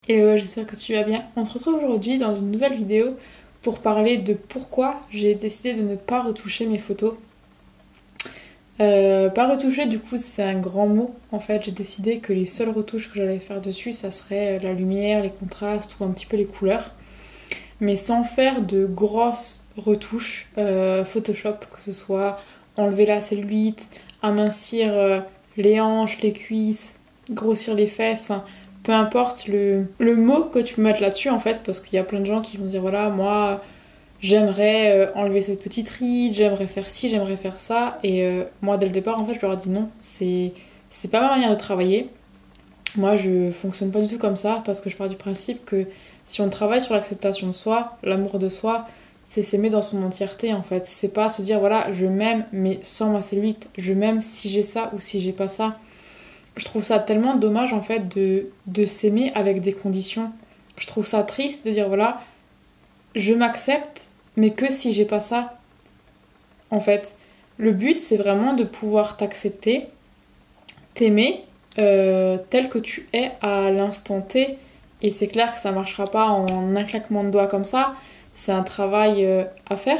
Et j'espère que tu vas bien. On se retrouve aujourd'hui dans une nouvelle vidéo pour parler de pourquoi j'ai décidé de ne pas retoucher mes photos. Pas retoucher, du coup, c'est un grand mot. En fait, j'ai décidé que les seules retouches que j'allais faire dessus, ça serait la lumière, les contrastes ou un petit peu les couleurs. Mais sans faire de grosses retouches Photoshop, que ce soit enlever la cellulite, amincir les hanches, les cuisses, grossir les fesses, enfin, peu importe le mot que tu peux mettre là-dessus en fait, parce qu'il y a plein de gens qui vont dire voilà, moi j'aimerais enlever cette petite ride, j'aimerais faire ci, j'aimerais faire ça, et moi dès le départ en fait je leur ai dit non, c'est pas ma manière de travailler. Moi je fonctionne pas du tout comme ça, parce que je pars du principe que si on travaille sur l'acceptation de soi, l'amour de soi, c'est s'aimer dans son entièreté en fait. C'est pas se dire voilà, je m'aime mais sans ma cellulite, je m'aime si j'ai ça ou si j'ai pas ça. Je trouve ça tellement dommage en fait de s'aimer avec des conditions. Je trouve ça triste de dire voilà, je m'accepte mais que si j'ai pas ça. En fait, le but c'est vraiment de pouvoir t'accepter, t'aimer tel que tu es à l'instant T. Et c'est clair que ça marchera pas en un claquement de doigts comme ça. C'est un travail à faire.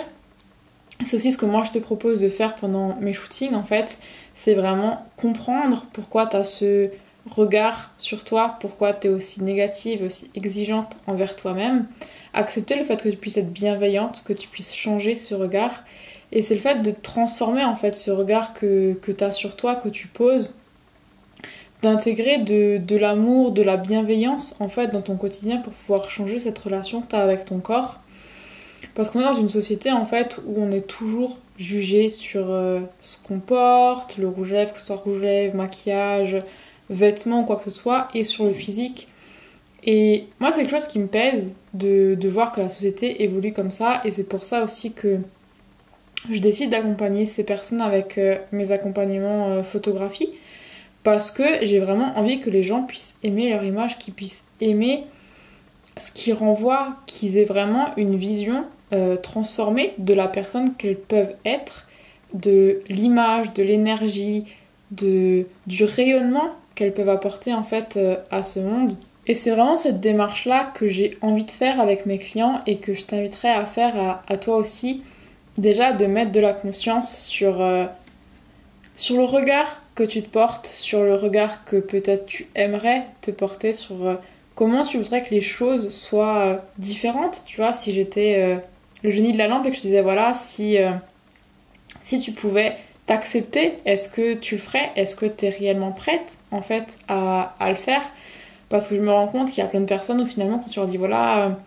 C'est aussi ce que moi je te propose de faire pendant mes shootings en fait. C'est vraiment comprendre pourquoi tu as ce regard sur toi, pourquoi tu es aussi négative, aussi exigeante envers toi-même. Accepter le fait que tu puisses être bienveillante, que tu puisses changer ce regard. Et c'est le fait de transformer en fait ce regard que tu as sur toi, que tu poses, d'intégrer de l'amour, de la bienveillance en fait dans ton quotidien pour pouvoir changer cette relation que tu as avec ton corps. Parce qu'on est dans une société en fait où on est toujours jugé sur ce qu'on porte, le rouge à lèvres, que ce soit rouge à lèvres, maquillage, vêtements ou quoi que ce soit, et sur le physique. Et moi c'est quelque chose qui me pèse de voir que la société évolue comme ça, et c'est pour ça aussi que je décide d'accompagner ces personnes avec mes accompagnements photographie, parce que j'ai vraiment envie que les gens puissent aimer leur image, qu'ils puissent aimer ce qui renvoie, qu'ils aient vraiment une vision transformée de la personne qu'elles peuvent être, de l'image, de l'énergie, du rayonnement qu'elles peuvent apporter en fait à ce monde. Et c'est vraiment cette démarche-là que j'ai envie de faire avec mes clients et que je t'inviterai à faire à toi aussi. Déjà de mettre de la conscience sur le regard que tu te portes, sur le regard que peut-être tu aimerais te porter, sur comment tu voudrais que les choses soient différentes, tu vois, si j'étais le génie de la lampe et que je disais voilà, si tu pouvais t'accepter, est-ce que tu le ferais? Est-ce que tu es réellement prête en fait à le faire? Parce que je me rends compte qu'il y a plein de personnes où finalement quand tu leur dis voilà,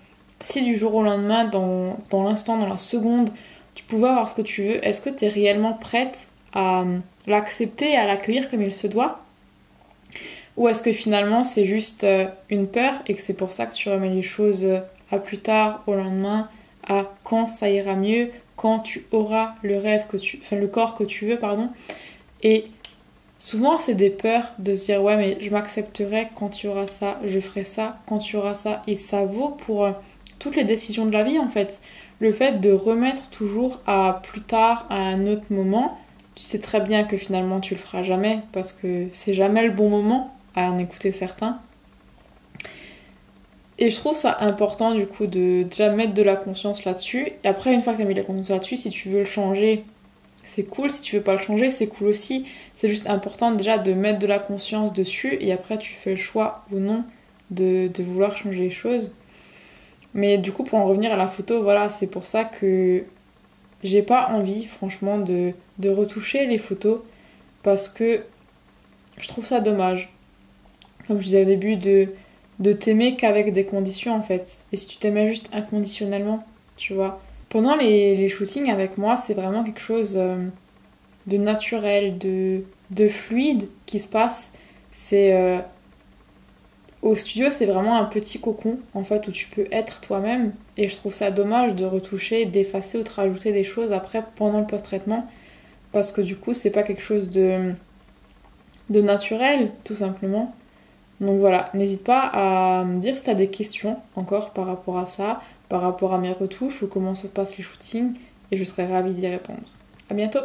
si du jour au lendemain, dans l'instant, dans la seconde, tu pouvais avoir ce que tu veux, est-ce que tu es réellement prête à l'accepter et à l'accueillir comme il se doit? Ou est-ce que finalement c'est juste une peur et que c'est pour ça que tu remets les choses à plus tard, au lendemain, à quand ça ira mieux, quand tu auras le rêve enfin le corps que tu veux, pardon. Et souvent c'est des peurs de se dire ouais mais je m'accepterai quand tu auras ça, je ferai ça quand tu auras ça. Et ça vaut pour toutes les décisions de la vie en fait. Le fait de remettre toujours à plus tard, à un autre moment, tu sais très bien que finalement tu le feras jamais parce que c'est jamais le bon moment à en écouter certains. Et je trouve ça important du coup de déjà mettre de la conscience là-dessus. Et après, une fois que tu as mis de la conscience là-dessus, si tu veux le changer, c'est cool. Si tu veux pas le changer, c'est cool aussi. C'est juste important déjà de mettre de la conscience dessus et après tu fais le choix ou non de vouloir changer les choses. Mais du coup, pour en revenir à la photo, voilà, c'est pour ça que j'ai pas envie, franchement, de retoucher les photos parce que je trouve ça dommage. Comme je disais au début, de t'aimer qu'avec des conditions en fait. Et si tu t'aimais juste inconditionnellement, tu vois. Pendant les shootings avec moi, c'est vraiment quelque chose de naturel, de fluide qui se passe. C'est au studio, c'est vraiment un petit cocon en fait où tu peux être toi-même. Et je trouve ça dommage de retoucher, d'effacer ou de rajouter des choses après pendant le post-traitement parce que du coup, c'est pas quelque chose de naturel, tout simplement. Donc voilà, n'hésite pas à me dire si tu as des questions encore par rapport à ça, par rapport à mes retouches ou comment ça se passe les shootings, et je serai ravie d'y répondre. À bientôt!